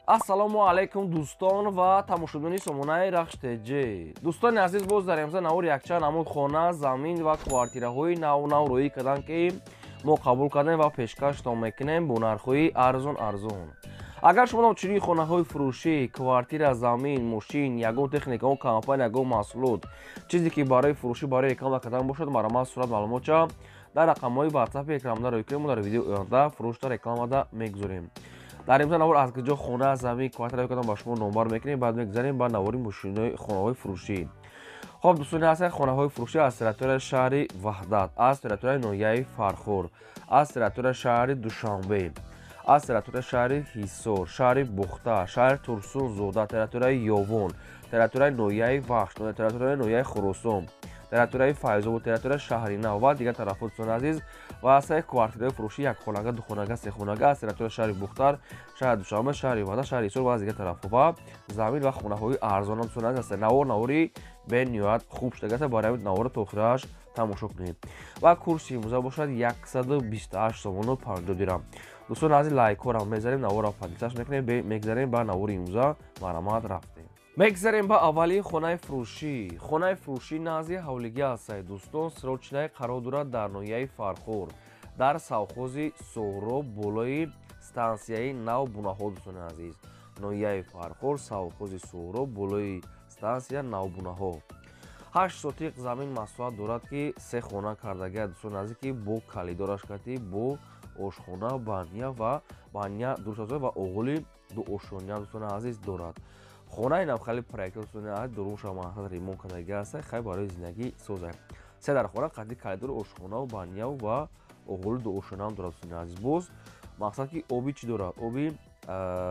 ассалому алайкум дӯстон ва тамошобини сомонаи рахштеҷи. Дӯстони азиз, боз дар имрӯза навори якчанд намуд хона, замин ва квартираҳои нав рӯӣ карданд, ки мо қабул кардем ва пешкаштон мекунем бо нархҳои арзон. Агар шумо навчунии хонаҳои фурӯшӣ, квартира, замин, мошин, ягон техникаҳо, компания, ягон маҳсулот, чизе ки барои фурӯшӣ, барои реклама кардан бошад, маромад сурат маълумотша дар рақамҳои WhatsApp рекламада рӯй кунем, мо дар видеои оянда фурӯшда рекламада мегузорем. Дар имрӯза навор аз куҷо хона, замин, квартира кардам ба шумо номбар мекунем, баъд мегзарем ба навори мошинои хонаҳои фурӯшӣ. Хоб дӯстони азиз, хонаҳои фурӯшӣ аз территорияи шаҳри Ваҳдат, аз территорияи ноҳияи Фархор, аз территорияи шаҳри Душанбе, аз территорияи шаҳри Ҳисор, шаҳри Бухта, шаҳри Турсунзода, территорияи Ёвон, территорияи ноҳияи Вахш, территорияи ноҳияи Хуросон, территорияи Файзобод, территорияи шаҳри Нав ва дигар тарафҳо дӯстони азиз ва аз квартираҳои фурӯшӣ якхонага, духонага, сехонага аз территорияи шаҳри Бухтар, шаҳри Душанбе, шаҳри Ваҳдат, шаҳри Ҳисор ва аз дигар тарафҳо ва замин ва хонаҳои арзон дӯстони азиз ҳастанд. Навори бениҳоят хуб шуда гаста, барои навора то охираш тамошо кунед. Ва курси имрӯза бошад 128 сомону 50 дирам. дӯстони азиз, лайкҳоро мезарем, навора подписаш мекунем, мегзарем ба навори имрӯза маромад рафтем. Мегзарем ба аввалин хонаи фурӯшӣ. Хонаи фурӯшӣ назди ҳавлигӣ ҳастад дӯстон, срочнаи қарор дорад дар ноҳияи Фархор, дар совхози Соҳроб, болои стансияи Нав Бунаҳо. Дӯстони азиз, ноҳияи Фархор, совхози Соҳроб, болои стансия Нав Бунаҳо. 8 сотиқ замин маслиҳат дорад, ки 3 хона кардагиад дӯстони азиз, ки бо калидораш кати бо ошхона, баня ва баня дурусазоӣ ва оғули дуошония дӯстони азиз дорад. Хонаи навхали проектор дӯстони азиз дурумша мақсад ремонт кардаги аст, хай барои зиндагӣ созад. 3 дар хона қадди калидори ошхона, баня ва оғули дуошония дорад дӯстони азиз. Боз мақсад ки оби чӣ дорад? Оби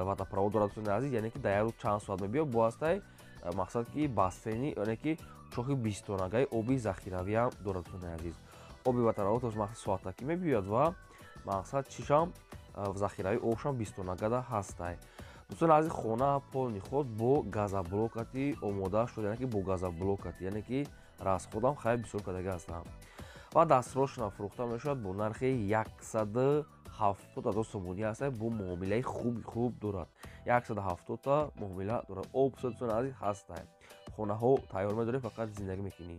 водопровод дорад дӯстони азиз, яъне ки дар як рӯз чанд соат мебиёд, бо ҳастай мақсад ки бассейни, яъне ки чохи 20-тонагаи оби захиравиам дорад дӯстони азиз. Оби водопровод мақсад соатаки мебиёд ва мақсад чишам захирави обшам 20-тонагада ҳастай. дӯстони азиз, хона полни ход бо газоблокати омода шуда, яъне ки бо газоблокати, яъне ки расходам хай бисёр кардаги ҳастанд. ва дастрошна фурӯхта мешавад бо нархи 170 000 сомонӣ ҳастад, бо муомилаи хуб дорад. 170 та муомила дорад. Обсо дӯстони азиз ҳастад. хонаҳо тайёр медорем, фақат зиндагӣ мекунӣ.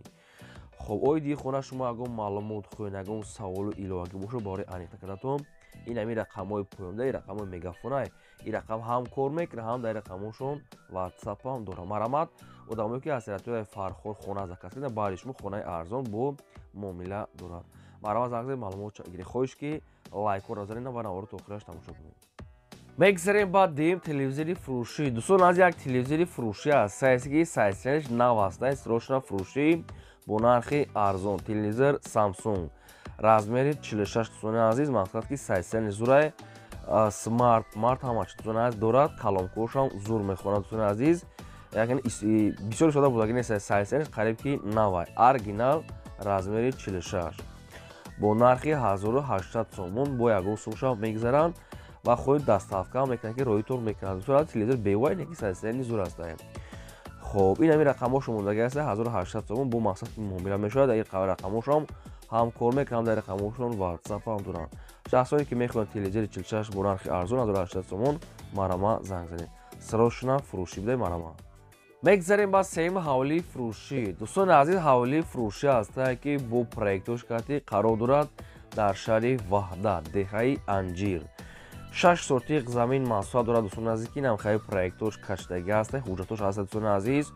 хоб, ои диги хона шумо ягон маълумот хоҳед, ягон саволу иловагӣ бошад барои аниқта кардатон, ин ҳамин рақамҳои поёндаи рақамҳои мегафонай, ин рақам ҳам кор мекунад, ҳам дар рақамҳошон WhatsApp-ам дорад. маромад одамое ки аз территорияи Фархор хона заказ карданд, барои шумо хонаи арзон бо муомила дорад. маромад занг занед, маълумот гиред. хоҳиш ки лайкҳоро назаред ва навора то охираш тамошо кунед. мегзарем ба дим телевизори фурӯшӣ. дӯстон, аз як телевизори фурӯшӣ аст, сайзки сайзчанаш нав астаи срочна фурӯшӣ бо нархи арзон. телевизор Samsung размери 46 дӯстони азиз, мақсад ки сайзчани зурай смарт ҳамач дӯстони азиз дорад, калонкошам зур мехонад дӯстони азиз, яъне бисёр истода будагӣ нест, сайзчанаш қариб ки навай оригинал размери 46 бо нархи 1800 сомон бо ягон сумшам мегзаранд ва хоҳед доставка мекунад, ки роҳитон мекунад. дӯстон азиз, телевизор бевай не ки сайзчани зур астаи. хоб, ин ҳамин рақамҳошо мондаги аст, 1800 сомон бо мақсад ки муомила мешавад. ин рақамҳошам ҳам кор мекунам, дар рақамҳошон WhatsApp-ам доранд. шахсоне ки мехоҳанд телевизори 46 бо нархи арзон 1800 сомон марама занг занед. срочна фурӯшӣ бидаи марама. мегзарем ба сеюм ҳавлии фурӯшӣ. дӯстони азиз, ҳавлии фурӯшӣ ҳастае ки бо проектор кати қарор дорад дар шаҳри Ваҳдат, деҳаи Анҷир. 6 сотиқ замин маҳсулат дорад дӯстони азиз, ки намхаи проекторш кашдаги ҳастад, ҳуҷҷатош ҳастад дӯстони азиз,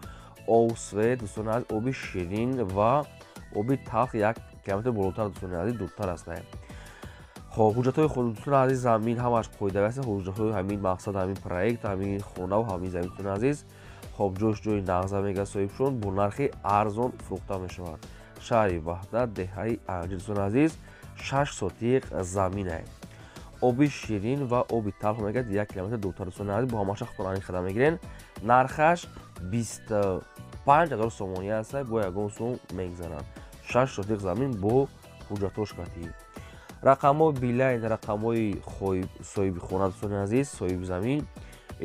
овсвет дӯстони азиз, оби ширин ва оби талх 1 километр болотар дӯстони азиз дуртар ҳастад. хоб, ҳуҷҷатҳои худ дӯстони азиз, замин ҳамаш қоидави аст, ҳуҷҷатҳои ҳамин мақсад, ҳамин проект, ҳамин хонаву ҳамин замин дӯстони азиз, хоб, ҷош ҷои нағза мега соҳибшон бо нархи арзон фурӯхта мешавад. шаҳри Ваҳдат, деҳаи Анҷир дӯстони азиз, 6 сотиқ заминай. оби ширин ва оби талх мегӯяд 1 километр дуртар дӯстони азиз, бо ҳамаша худтон аниқта мегирен. нархаш 25 000 сомонӣ аст, бо ягон сум мегзаранд. 6 сотиқ замин бо ҳуҷҷатош катӣ. рақамҳои билайн, рақамҳои соҳиби хона дӯстони азиз, соҳиби замин,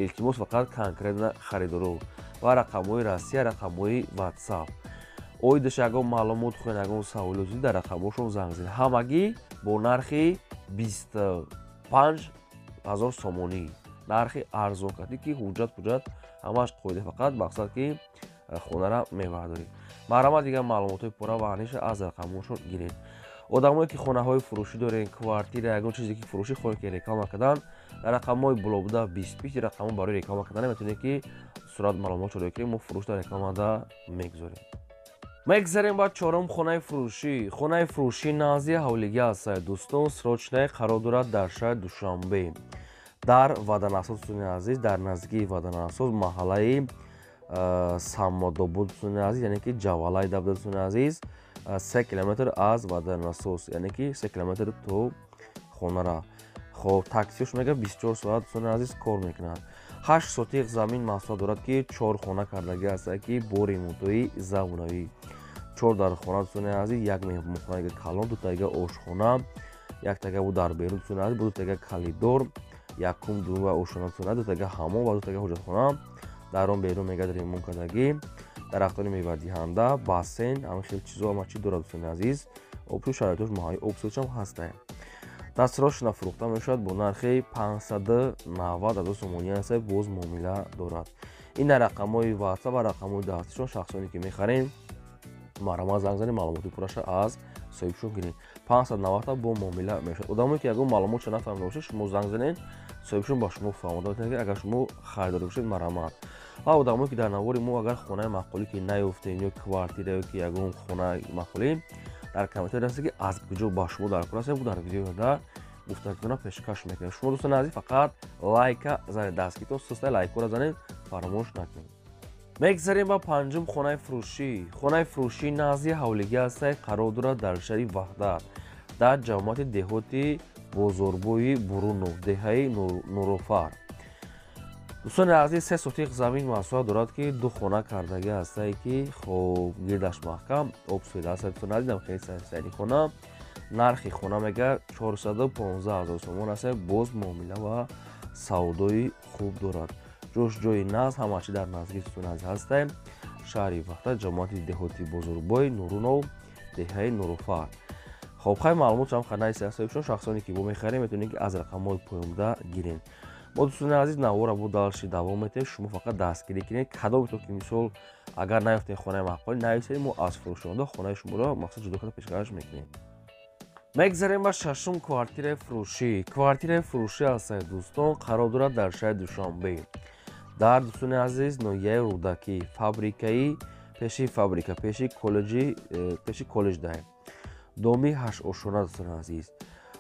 илтимос фақат конкретна харидору ва рақамҳои Россия, рақамҳои WhatsApp. оидаш ягон маълумот хоҳед, ягон саволоти дар рақамҳошон занг занед. ҳамагӣ бо нархи 25 000 сомонӣ. нархи арзон кардӣ ки ҳуҷҷат ҳамаш қоида, фақат мақсад ки хонара мебардорӣ. Марҳамат, дигар маълумотои пурра ва аниша аз рақамҳошон гиред. одамое ки хонаҳои фурӯшӣ дорен, квартира, ягон чизе ки фурӯшӣ хоҳед ки реклама кардан, дар рақамҳои боло буда 20 рақамҳо барои реклама кардан метавонед ки сурат маълумотшо доред ки мо фурӯшда рекламада мегузорем. мегзарем ба чорум хонаи фурӯшӣ. Хонаи фурӯшӣ назди ҳавлиги аст. Дӯстон, срочное қарор дорад дар шаҳри Душанбе. дар Ваданасоз дӯстони азиз, дар наздикии Ваданасоз маҳаллаи Самодобуд дӯстони азиз, яъне ки Ҷавалай Давда дӯстони азиз, 3 километр аз Ваданасоз, яъне ки 3 километр то хонара. хоб таксиёш мега 24 соат дӯстони азиз кор мекунад. 8 сотиқ замин маҳсулот дорад ки 4 хона кардагӣ аст ки бо ремонтҳои замонавӣ. 4 дар хона дӯстони азиз, як меҳмонхонаи калон, дутага ошхона, яктага бу дар берун дӯстони азиз, бу дутага калидор, якум дуруба ошхона дӯстони азиз, дутага ҳамом ва дутага ҳоҷатхона. дар он берун мегад ремонт кардагӣ, дарахтони мевадиҳанда, бассейн, ҳама хел чизо ҳама чӣ дорад дӯстони азиз. обшӯ шароитош маҳаллии обсӯзшам ҳастае. дастирошона фурӯхта мешавад бо нархи 590 сомонӣ аст, боз муомила дорад. ин рақамҳои ватсап ва рақамҳои дастишон, шахсоне ки мехарем марҳамат занг занед, маълумоти пурраша аз соҳибшон гиред. 590 бо муомила мешавад. одамое ки ягон маълумотша нафаҳмида бошед, шумо занг занед, соҳибшон ба шумо фаҳмода метавонад ки агар шумо харидор бошед, марҳамат. ва одамое ки дар навори мо агар хонаи маъқулӣ ки наёфтем ё квартира ё ки ягон хонаи маъқулӣ дар комментариё ҳастед ки аз куҷо ба шумо дар кор ҳастем, дар видеода гуфтагиёна пешкаш мекунем. шумо дӯстони азиз фақат лайка занед, дастгиритон сӯстай лайкора занед, фаромӯш накунед. мегзарем ба панҷум хонаи фурӯшӣ. хонаи фурӯшӣ назди ҳавлиги аст, қарор дорад дар шаҳри Ваҳдат, дар ҷамоати деҳоти Бозорбои Бурунов, деҳаи Нурофар. дӯстони азиз, 3 сотиқ замин маҳсулот дорад ки 2 хона кардагӣ аст ки хоб гирдаш маҳкам, обсӯида аст. дӯстони азиз, намхели сайри хона, нархи хона мега 415 000 сомон аст, боз муомила ва савдои хуб дорад. ҷош ҷои назд ҳама чӣ дар наздикии дӯстони азиз ҳастае. шаҳри Ваҳдат, ҷамоати деҳоти Бозорбои Нурунов, деҳаи Нурофар. хоб хай маълумотам ханаи сиёсаишон, шахсоне ки бо мехарем метавонед ки аз рақамҳои поёмда гирен. мо дӯстони азиз навора бо далши давом метавонем, шумо фақат дастгирӣ кинед кадомето ки мисол агар наёфтем хонаи маъқулӣ нависед, мо аз фурӯшонда хонаи шуморо мақсад ҷудо карда пешкаш мекунем. мегзарем ба шашум квартираи фурӯшӣ. квартираи фурӯшӣ аст дӯстон, қарор дорад дар шаҳри Душанбе, дар дӯстони азиз ноҳияи Рӯдакӣ, фабрикаи пеши фабрика, пеши коллеҷ дай, доми 8 ошхона дӯстони азиз.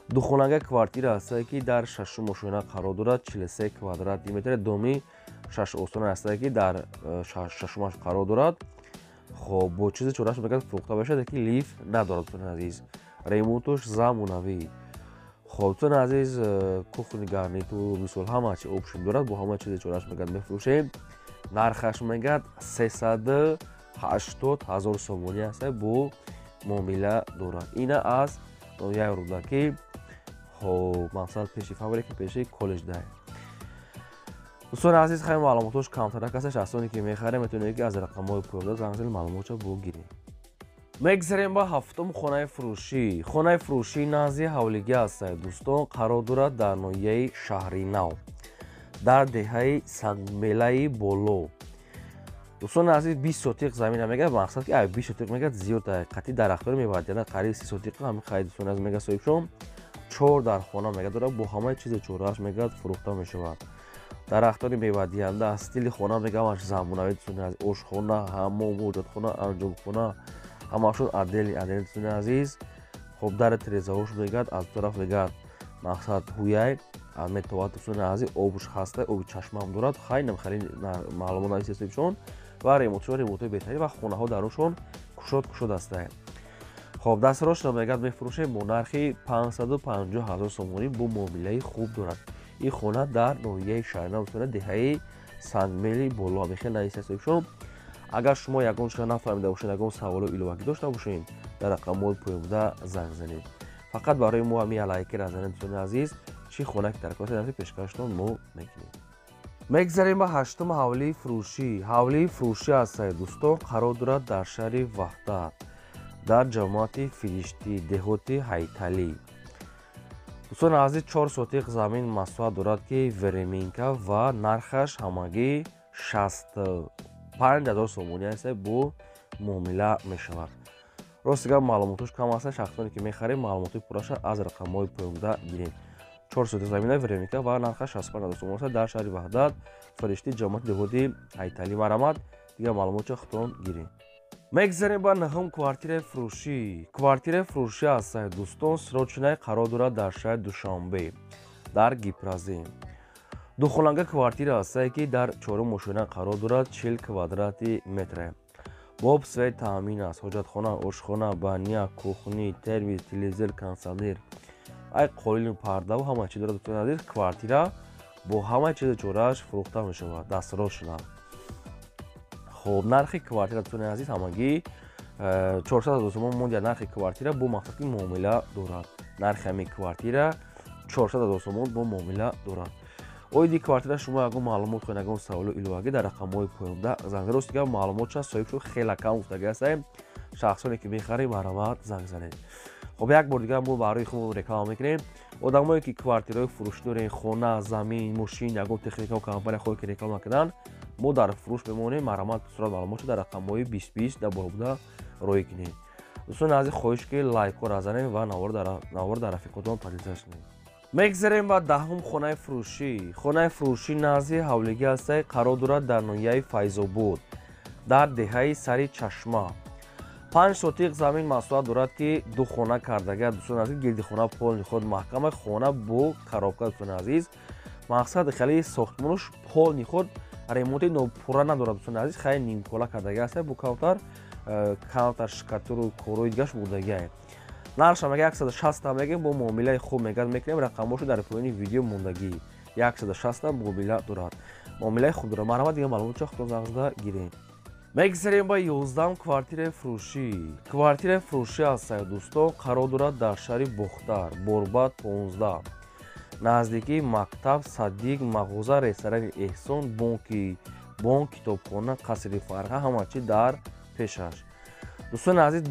духонага квартира аст ки дар шашум ошхона қарор дорад, 43 квадратни метр, доми 6 ошхона аст ки дар шашумаш қарор дорад. хоб бо чизи чораш мегӯяд фурӯхта бошад ки лифт надорад дӯстони азиз. ремонтош замонавӣ. хоб дӯстони азиз, кухни гарнитур, мисол ҳама чи опшн дорад, бо ҳама чизи чораш мегӯяд мефурӯшем. нархаш мегӯяд 380 000 сомонӣ аст, бо муомила дорад. ина аз ноҳияи Рӯдакӣ, хоб мақсад пеши фабрика, пеши коллеҷ дай. дӯстони азиз, хай маълумотош камтарак аст, шахсоне ки мехарем метавонед ки аз рақамҳои поёмда занг занед, маълумотша богиред. мегзарем ба ҳафтум хонаи фурӯшӣ. хонаи фурӯшӣ назди ҳавлиги аст дӯстон, қарор дорад дар ноҳияи Шаҳри Нав, дар деҳаи Сангмелаи Боло. дӯстони азиз, 20 сотиқ замина мегӯяд, мақсад ки 20 сотиқ мегӯяд зиёд қати дарахтони мевадианда қариб 30 сотиқ ҳамин хай дӯстони азиз мега соҳибшон. 4 дар хона мега дорад, бо ҳамаи чизи чорааш мегӯяд фурӯхта мешавад. дарахтони мевадианда, стили хона мегӯяд замонавӣ дӯстони азиз, ошхона, ҳаммом, ҳоҷатхона, анҷомхона, ҳамашон адели дӯстони азиз. хоб дари тирезаҳош мегӯяд, аз ду тараф мегӯяд мақсад ҳуяй метовад дӯстони азиз, обш ҳаста, оби чашмам дорад, хай намхали маълумот нависи соҳибшон ва ремонтҳои беҳтарин ва хонаҳо дар оншон кушод астае. хоб дастирошона мегӯяд мефурӯшем бо нархи 550 000 сомонӣ, бо муомилаи хуб дорад. ин хона дар ноҳияи Шаҳринав, деҳаи Сангмели Боло. мехел нависи соҳибшон. агар шумо ягон чиз нафаҳмида бошед, ягон саволо иловагӣ дошта бошед, дар рақамҳои поёмда занг занед. фақат барои мо ҳамин лайкера занед дӯстони азиз, чӣ хона ки тарк кардем пешкаштон мо мекунем. мегзарем ба ҳаштум ҳавлии фурӯшӣ. ҳавлии фурӯшӣ аст дӯстон, қарор дорад дар шаҳри Ваҳдат, дар ҷамоати Фириштӣ, деҳоти Ҳайталӣ. дӯстони азиз 4 сотиқ замин масоҳат дорад ки вереминка ва нархаш ҳамагӣ 65,000 сомонӣ аст бо муомила мешавад. Рости гап маълумотош кам аст, шахсоне ки мехарем маълумотои пурраша аз рақамҳои поёмда гирем. 4 сотиқ замина вереминка ва нархаш 65,000 сомон аст дар шаҳри Ваҳдат, фаришти ҷамоати деҳоти Айтали. Марамад дигар маълумотша худтон гирем. мегзарем ба наҳум квартираи фурӯшӣ. Квартираи фурӯшӣ аст дӯстон, срочнаи қарор дорад дар шаҳри Душанбе дар Гипразе. Духонага квартира аст ки дар 4 мошина қарор дорад, 40 квадрати метр. Бо обсвои таъмин аст, ҳоҷатхона, ошхона, баня, кухни, термис, телевизор, кондитсионер, ай қолин, пардаву ҳама чиз дорад. Дӯстони азиз, квартира бо ҳама чизи чорааш фурӯхта мешавад, дастрочна. хоб нархи квартира дӯстони азиз ҳамагӣ 400,000 сомон монда. Нархи квартира бо мақсади муомила дорад. Нархи ҳамин квартира 400,000 сомон бо муомила дорад. оиди квартира шумо ягон маълумот хоҳед, ягон саволо иловагӣ дар рақамҳои поёмда занг заред. Ростига маълумотша соҳибшо хеле кам гуфтагӣ аст. Шахсоне ки мехарем баромад занг занед. хоб як бор дигар мо барои худмон реклама мекунем. одамое ки квартираҳои фурӯшӣ дорен, хона, замин, мошин, ягон техникаҳо компания хоҳед ки реклама карданд, мо дар фурӯш мемонем. Марамад сурат маълумотша дар рақамҳои 2020 дар боробуда роӣ кунед. дӯстони азиз, хоҳиш ки лайкҳоро занед ва навор дар рафиқотон падида шунед. мегзарем ба даҳум хонаи фурӯшӣ. Хонаи фурӯшӣ назди ҳавлигӣ аст, қарор дорад дар ноҳияи Файзобод дар деҳаи Сари Чашма. 5 сотиқ замин масоҳат дорад ки ду хона кардага. дӯстони азиз, гирдихона полни худ маҳкама, хона бо коробка. дӯстони азиз, мақсади хеле сохтмонош полни худ ремонти нопурра надорад. дӯстони азиз, хеле нимкола кардага аст, бо кавтар шикатуру корҳои дигаш бурдагиа. нархша мега 160 мегем, бо муомилаи хуб мегад мекунем. рақамошо дар поёни видео мондагӣ. 160 муомила дорад. муомилаи хуб дорад. Марамад дигар маълумотша худтон занг зада гирем. мегзарем ба 11 квартираи фурӯшӣ. Квартираи фурӯшӣ аст дӯстон, қарор дорад дар шаҳри Бохтар, Борбад 15, наздикии мактаб Садиқ, мағоза, ресторани Эҳсон, бонк, китобхона, қасри Фарҳа, ҳама чи дар пешаш. дӯстони азиз,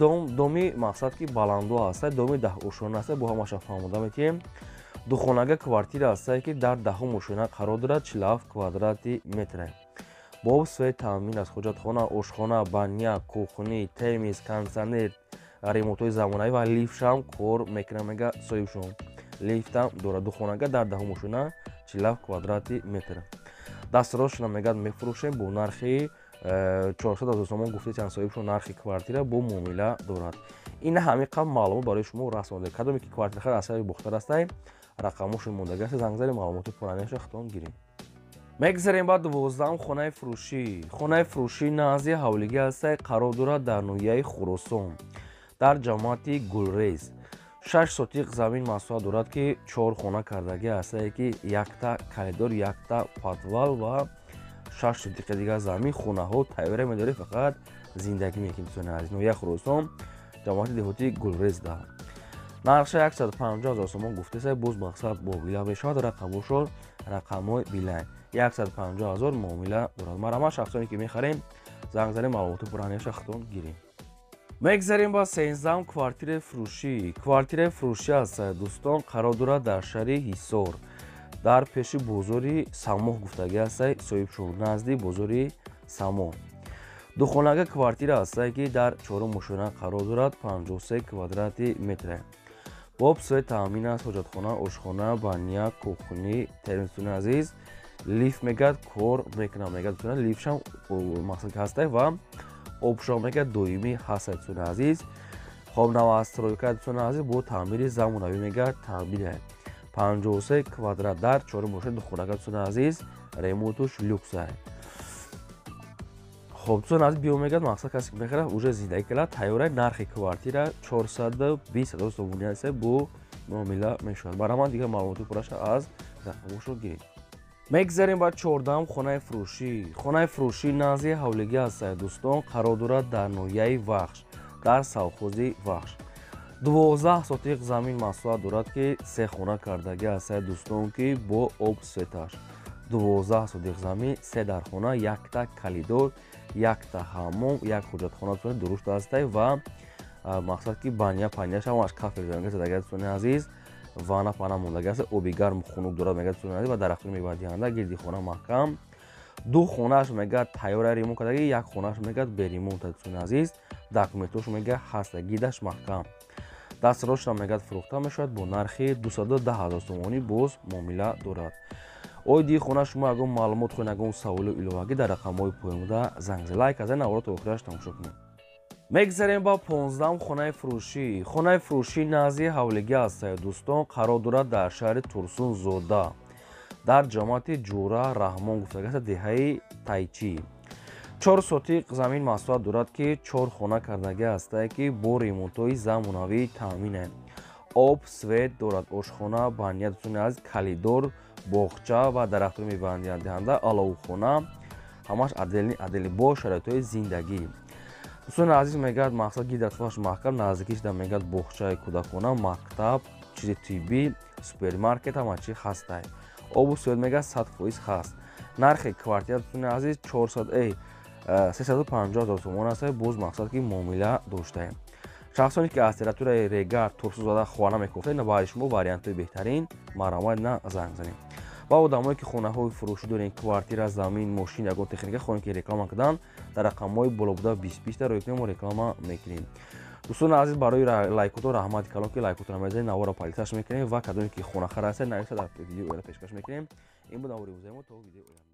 доми мақсад ки баландо аст, доми 10 ошона аст, бо ҳамаша фаҳмода метиҳем. духонага квартира аст ки дар 10 ошона қарор дорад, 47 квадрати метр. бо обсвои таъмин аст, ҳоҷатхона, ошхона, баня, кухни, термис, кондитсионер, ремонтҳои замонавӣ ва лифтшам кор мекунад. мега соҳибшон лифтам дорад. духонага дар 10 ошона 47 квадрати метр. дастрочна мегад мефурӯшем бо нархи 400,000 сомон. гуфтетан соҳибшон нархи квартира бо муомила дорад. ин ҳамин қадр маълумот барои шумо расонда. кадоме ки квартира хар аз шаҳри Бухтар аст, рақамошо мондагӣ аст, занг зарем, маълумоти пурраниаша худтон гирем. мегзарем ба 12 хонаи фурӯшӣ. хонаи фурӯшӣ назди ҳавлигӣ аст, қарор дорад дар ноҳияи Хуросон дар ҷамоати Гулрез. 6 сотиқ замин масоҳат дорад ки 4 хона кардагӣ аст ки якта коридор, якта подвал ва 6 сотиқи дигар замин. хонаҳо тайёра медорем, фақат зиндагӣ мекунем. дӯстони азиз, ноҳияи Хуросон, ҷамоати деҳоти Гулрез да. нархша 150,000 сомон гуфтеса, боз мақсад муомила мешавад. рақамошо рақамҳои билайн 150,000 муомила дорад. марамад шахсоне ки мехарем, занг зарем, маълумоти пурраниаша худтон гирем. мегзарем ба 13 квартираи фурӯшӣ. квартираи фурӯшӣ аст дӯстон, қарор дорад дар шаҳри Ҳисор дар пеши бозори Самоҳ гуфтагӣ аст, соҳибшон назди бозори Самоҳ. духонага квартира аст ки дар 4 мошина қарор дорад, 53 квадрати метр. бо обсвои таъмин аст, ҳоҷатхона, ошхона, баня, кухни, термис. дӯстони азиз, лифт мегад кор мекунад. мегад лифтшам мақсад ҳаст ва обшам мегад доимӣ ҳаст. дӯстони азиз, хоб навастройка дӯстони азиз бо таъмири замонавӣ мегад таъмир. 53 квадрат дар 4 мошина духонага. дӯстони азиз, ремонтуш люкс аст. хоб дӯстони азиз, биё мегад мақсад касе ки мехарад уже зиндагӣ кардад тайёра. нархи квартира 420,000 сомони аст, бо муомила мешавад. марамад дигар маълумоти пурраша аз рақамошо гиред. мегзарем ба 14 хонаи фурӯшӣ. хонаи фурӯшӣ назди ҳавлигӣ аст дӯстон, қарор дорад дар ноҳияи Вахш дар совхози Вахш. 12 сотиқ замин масоҳат дорад ки 3 хона кардагӣ аст дӯстон, ки бо об светаш. 12 сотиқ замин, 3 дар хона, якта калидор, якта ҳаммом, як ҳоҷатхона дуруст аст ва мақсад ки баня паняш ҳамаш кафе задага. дӯстони азиз, ванна пана мондаги аст, оби гарм хунук дорад мегӯяд дӯстони азиз ва дарахтони мевадиҳанда гирди хона маҳкам. ду хонааш мегӯяд тайёра ремонт кардаги, як хонааш мегӯяд беремонта дӯстони азиз. Документош мегӯяд ҳаста, гидаш маҳкам. Дастаросшам мегӯяд фурӯхта мешавад бо нархи 210 000 сомонӣ боз муомила дорад. Оиди хона шумо ягон маълумот хоҳед, ягон саволу иловагӣ дар рақамҳои поёнда занг зед. Лайк казед навора то охираш тамошо кунед. мегзарем ба 15-ум хонаи фурӯшӣ. Хонаи фурӯшӣ назди ҳавлиги аст дӯстон, қарор дорад дар шаҳри Турсунзода дар ҷамоати Ҷура Раҳмон гуфтагиаст деҳаи Тайчӣ. 4 сотиқ замин маслиҳат дорад ки 4 хона кардагӣ аст ки бо ремонтҳои замонавӣ таъминанд. Об, свет дорад, ошхона, баня дӯстони азиз, калидор, боғча ва дарахтони мевадиҳанда, аловхона, ҳамаш адели бо шароитҳои зиндагӣ. дӯстони азиз мегӯяд мақсад гирди атрофаш маҳкам, наздикиш дар мегӯяд боғчаи кӯдакона, мактаб, чизи тиббӣ, супермаркет ҳама чи ҳастай. Обу свет мегӯяд 100% ҳаст. нархи квартира дӯстони азиз 350 000 сомон аст. боз мақсад ки муомила доштаем. шахсоне ки аз территорияи Рега, Турсунзода хона мекофед, барои шумо вариантҳои беҳтарин маромад на занг занед. ва одамое ки хонаҳои фурӯшӣ дорен, квартира, замин, мошин, ягон техника хоҳем ки реклама кардан, дар рақамҳои болобуда 20 рӯйкунем мо реклама мекунем. дӯстони азиз, барои лайкотон раҳмати калон ки лайкотонро мезанед, навора палиташ мекунем ва кадоме ки хона харастед нависа дар видео пешкаш мекунем. ин буд навори рӯзаи мо то видеои оянда.